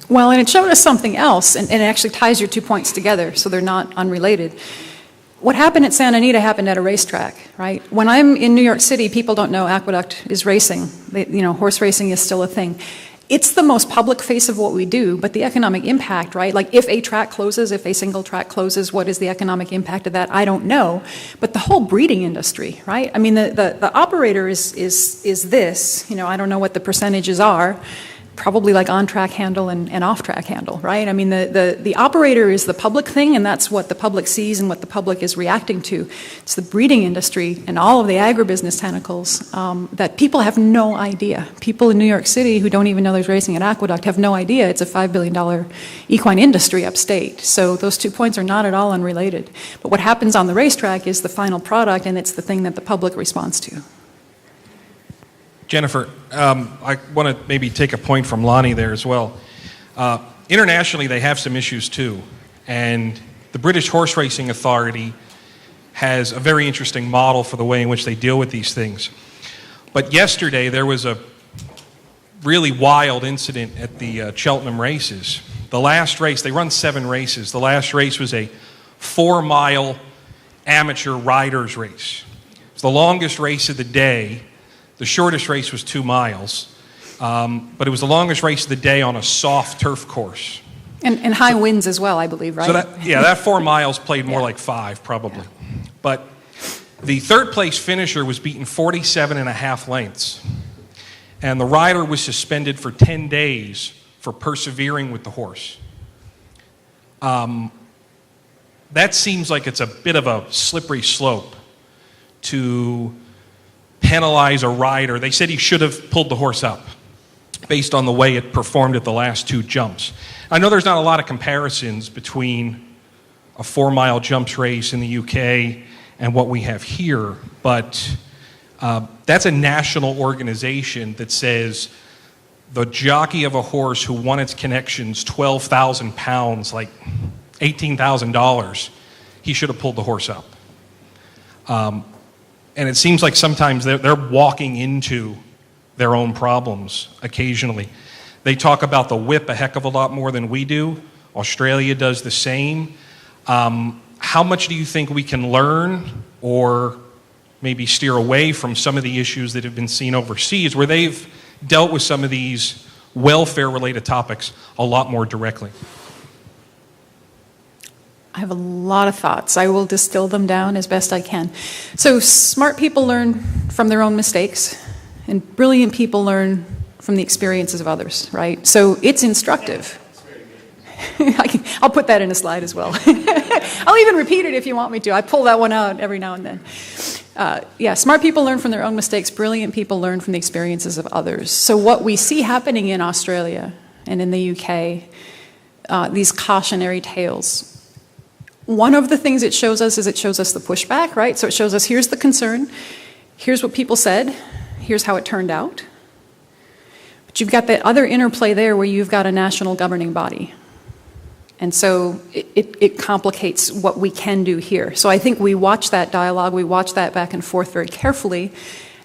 Well, and it showed us something else, and it actually ties your 2 points together, so they're not unrelated. what happened at Santa Anita happened at a racetrack, right? When I'm in New York City, people don't know Aqueduct is racing. Horse racing is still a thing. It's the most public face of what we do, but the economic impact, right? Like if a track closes, if a single track closes, what is the economic impact of that? I don't know. But the whole breeding industry, right? I mean, the operator is this, I don't know what the percentages are, probably like on-track handle and off-track handle, right? I mean, the operator is the public thing, and that's what the public sees and what the public is reacting to. It's the breeding industry and all of the agribusiness tentacles that people have no idea. People in New York City who don't even know there's racing at Aqueduct have no idea it's a $5 billion equine industry upstate. So those 2 points are not at all unrelated. But what happens on the racetrack is the final product, and it's the thing that the public responds to. Jennifer, I want to maybe take a point from Lonnie there as well. Internationally, they have some issues too. And the British Horse Racing Authority has a very interesting model for the way in which they deal with these things. But yesterday, there was a really wild incident at the Cheltenham races. The last race, they run 7 races. The last race was a 4-mile amateur riders race. It's the longest race of the day. The shortest race was 2 miles, but it was the longest race of the day on a soft turf course. And high winds as well, I believe, right? So that 4 miles played more like 5, probably. Yeah. But the third place finisher was beaten 47.5 lengths, and the rider was suspended for 10 days for persevering with the horse. That seems like it's a bit of a slippery slope to penalize a rider. They said he should have pulled the horse up based on the way it performed at the last 2 jumps. I know there's not a lot of comparisons between a 4-mile jumps race in the UK and what we have here, but that's a national organization that says the jockey of a horse who won its connections 12,000 pounds, like $18,000, he should have pulled the horse up. And it seems like sometimes they're walking into their own problems occasionally. They talk about the whip a heck of a lot more than we do. Australia does the same. How much do you think we can learn or maybe steer away from some of the issues that have been seen overseas where they've dealt with some of these welfare-related topics a lot more directly? I have a lot of thoughts. I will distill them down as best I can. So smart people learn from their own mistakes, and brilliant people learn from the experiences of others, right? So it's instructive. I'll put that in a slide as well. I'll even repeat it if you want me to. I pull that one out every now and then. Smart people learn from their own mistakes. Brilliant people learn from the experiences of others. So what we see happening in Australia and in the UK, these cautionary tales, one of the things it shows us is it shows us the pushback, right? So it shows us here's the concern, here's what people said, here's how it turned out. But you've got that other interplay there where you've got a national governing body. And so it complicates what we can do here. So I think we watch that dialogue, we watch that back and forth very carefully,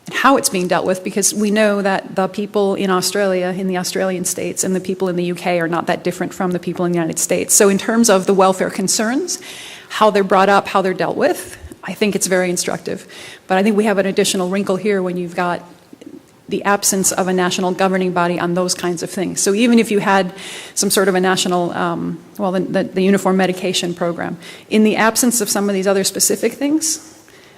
and how it's being dealt with, because we know that the people in Australia, in the Australian states, and the people in the UK are not that different from the people in the United States. So in terms of the welfare concerns, how they're brought up, how they're dealt with, I think it's very instructive. But I think we have an additional wrinkle here when you've got the absence of a national governing body on those kinds of things. So even if you had some sort of a national, the uniform medication program, in the absence of some of these other specific things,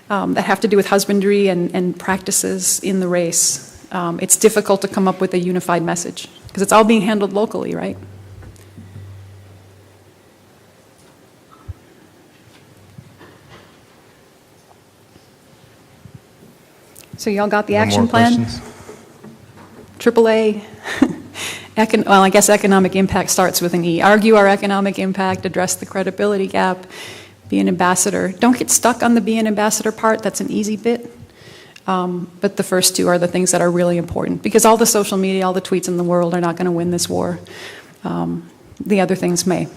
that have to do with husbandry and practices in the race, it's difficult to come up with a unified message because it's all being handled locally, right? So y'all got the action plan? AAA. I guess economic impact starts with an E. Argue our economic impact, address the credibility gap, be an ambassador. Don't get stuck on the be an ambassador part. That's an easy bit. But the first 2 are the things that are really important, because all the social media, all the tweets in the world are not going to win this war. The other things may.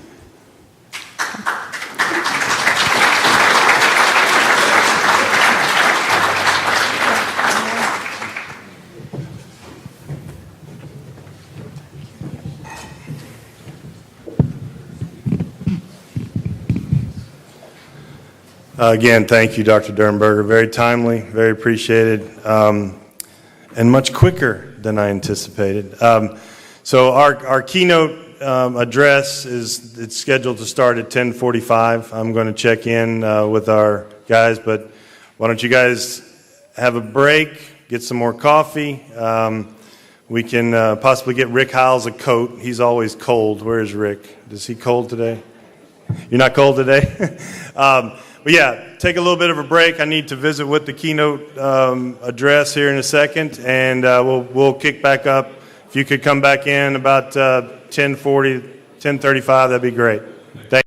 Again, thank you, Dr. Durenberger. Very timely, very appreciated, and much quicker than I anticipated. So our keynote address it's scheduled to start at 10:45. I'm going to check in with our guys, but why don't you guys have a break, get some more coffee. We can possibly get Rick Hiles a coat. He's always cold. Where is Rick? Is he cold today? You're not cold today? But yeah, take a little bit of a break. I need to visit with the keynote address here in a second, and we'll kick back up. If you could come back in about 10:40, 10:35, that'd be great. Thank you.